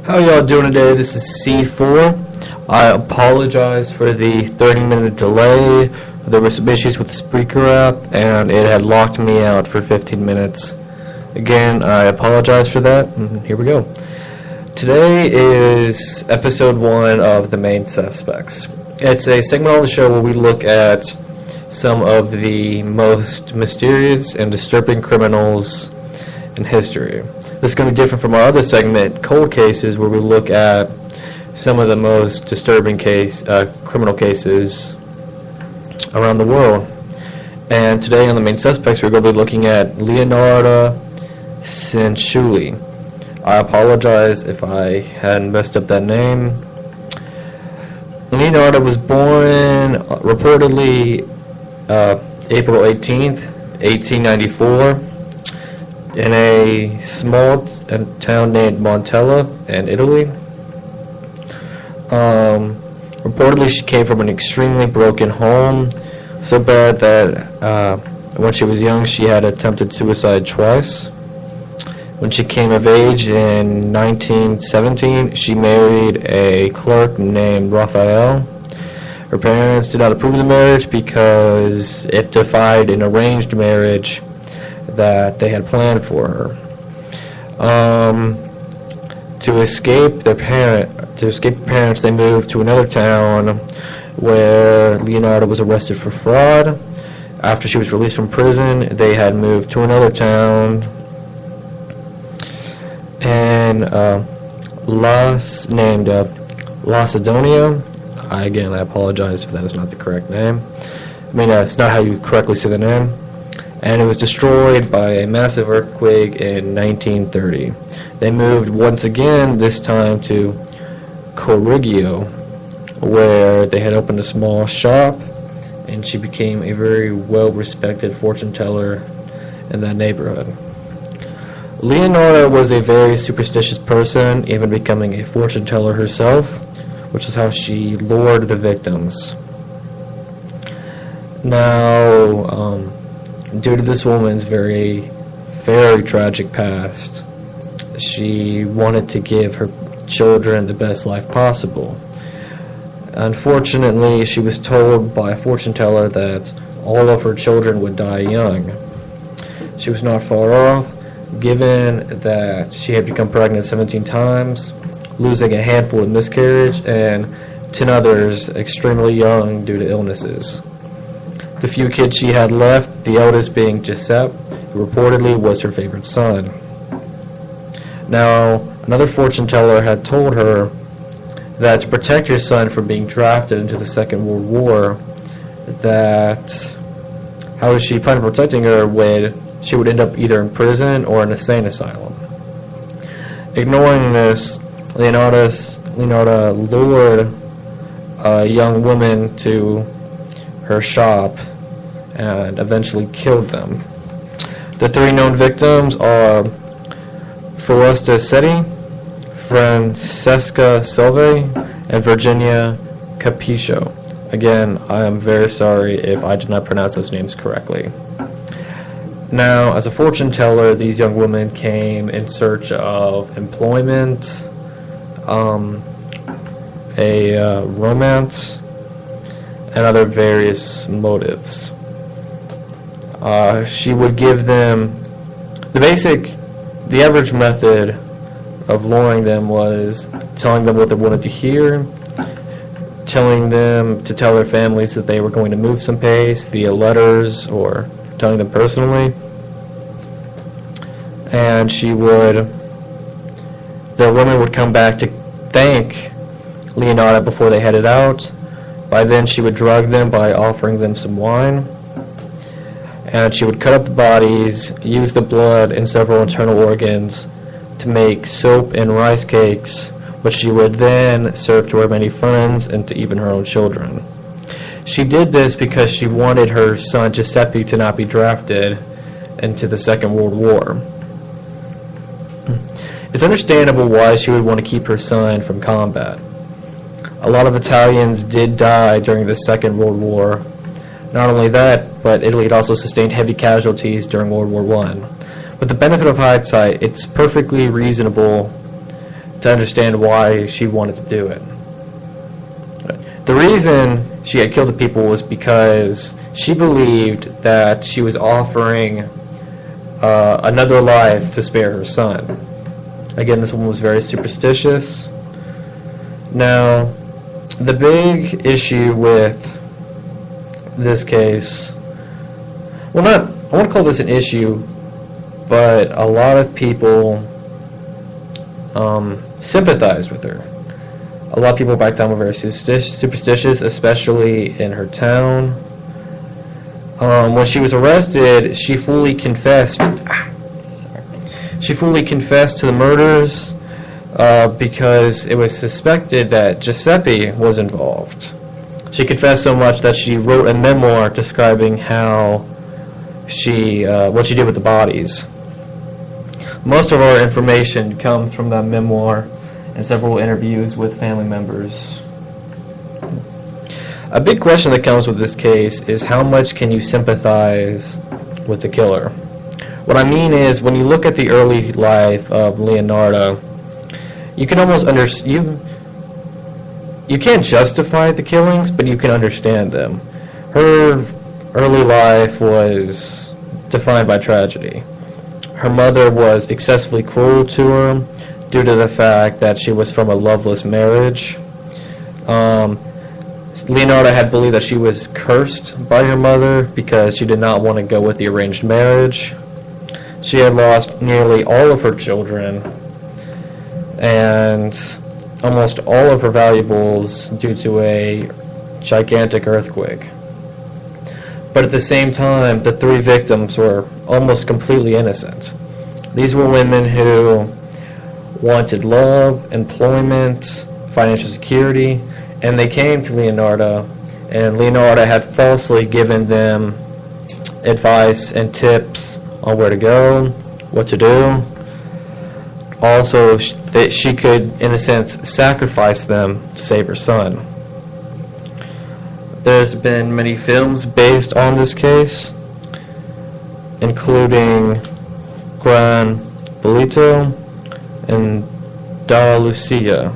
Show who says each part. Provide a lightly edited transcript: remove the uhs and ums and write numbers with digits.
Speaker 1: How y'all doing today? This is C4. I apologize for the 30-minute delay. There were some issues with the Spreaker app, and it had locked me out for 15 minutes. Again, I apologize for that, and here we go. Today is episode 1 of the main suspects. It's a segment on the show where we look at some of the most mysterious and disturbing criminals in history. This is going to be different from our other segment, Cold Cases, where we look at some of the most disturbing criminal cases around the world. And today on the main suspects, we're going to be looking at Leonardo Cianciulli. I apologize if I had messed up that name. Leonardo was born reportedly April 18th, 1894. in a small town named Montella in Italy. Reportedly, she came from an extremely broken home, so bad that when she was young, she had attempted suicide twice. When she came of age in 1917, she married a clerk named Raphael. Her parents did not approve of the marriage because it defied an arranged marriage that they had planned for her. To escape their parents, they moved to another town where Leonardo was arrested for fraud. After she was released from prison, they had moved to another town in named Lacedonia. I apologize if that is not the correct name. It's not how you correctly say the name. And it was destroyed by a massive earthquake in 1930. They moved once again, this time to Correggio, where they had opened a small shop, and she became a very well-respected fortune teller in that neighborhood. Leonardo was a very superstitious person, even becoming a fortune teller herself, which is how she lured the victims. Now, due to this woman's very, very tragic past, she wanted to give her children the best life possible. Unfortunately, she was told by a fortune teller that all of her children would die young. She was not far off, given that she had become pregnant 17 times, losing a handful in miscarriage, and 10 others extremely young due to illnesses. The few kids she had left, the eldest being Giuseppe, who reportedly was her favorite son. Now, another fortune teller had told her that to protect her son from being drafted into the Second World War, that how she planned on protecting her when she would end up either in prison or an insane asylum. Ignoring this, Leonardo lured a young woman to her shop and eventually killed them. The 3 known victims are Foresta Setti, Francesca Solve, and Virginia Capicio. Again, I am very sorry if I did not pronounce those names correctly. Now, as a fortune teller, these young women came in search of employment, a romance, and other various motives. She would give them the average method of luring them was telling them what they wanted to hear, telling them to tell their families that they were going to move someplace via letters or telling them personally. And the woman would come back to thank Leonardo before they headed out. By then, she would drug them by offering them some wine. And she would cut up the bodies, use the blood and several internal organs to make soap and rice cakes, which she would then serve to her many friends and to even her own children. She did this because she wanted her son Giuseppe to not be drafted into the Second World War. It's understandable why she would want to keep her son from combat. A lot of Italians did die during the Second World War. Not only that, but Italy had also sustained heavy casualties during World War I. With the benefit of hindsight, it's perfectly reasonable to understand why she wanted to do it. The reason she had killed the people was because she believed that she was offering another life to spare her son. Again, this woman was very superstitious. Now, the big issue with this case, I won't call this an issue, but a lot of people sympathized with her. A lot of people back then were very superstitious, especially in her town. When she was arrested, she fully confessed. She fully confessed to the murders because it was suspected that Giuseppe was involved. She confessed so much that she wrote a memoir describing how what she did with the bodies. Most of our information comes from that memoir and several interviews with family members. A big question that comes with this case is how much can you sympathize with the killer? What I mean is, when you look at the early life of Leonardo, you can almost understand. You can't justify the killings, but you can understand them. Her early life was defined by tragedy. Her mother was excessively cruel to her due to the fact that she was from a loveless marriage. Leonardo had believed that she was cursed by her mother because she did not want to go with the arranged marriage. She had lost nearly all of her children and almost all of her valuables due to a gigantic earthquake. But at the same time, the three victims were almost completely innocent. These were women who wanted love, employment, financial security, and they came to Leonardo, and Leonardo had falsely given them advice and tips on where to go, what to do. Also, that she could, in a sense, sacrifice them to save her son. There's been many films based on this case, including Gran Bolito and Da Lucia.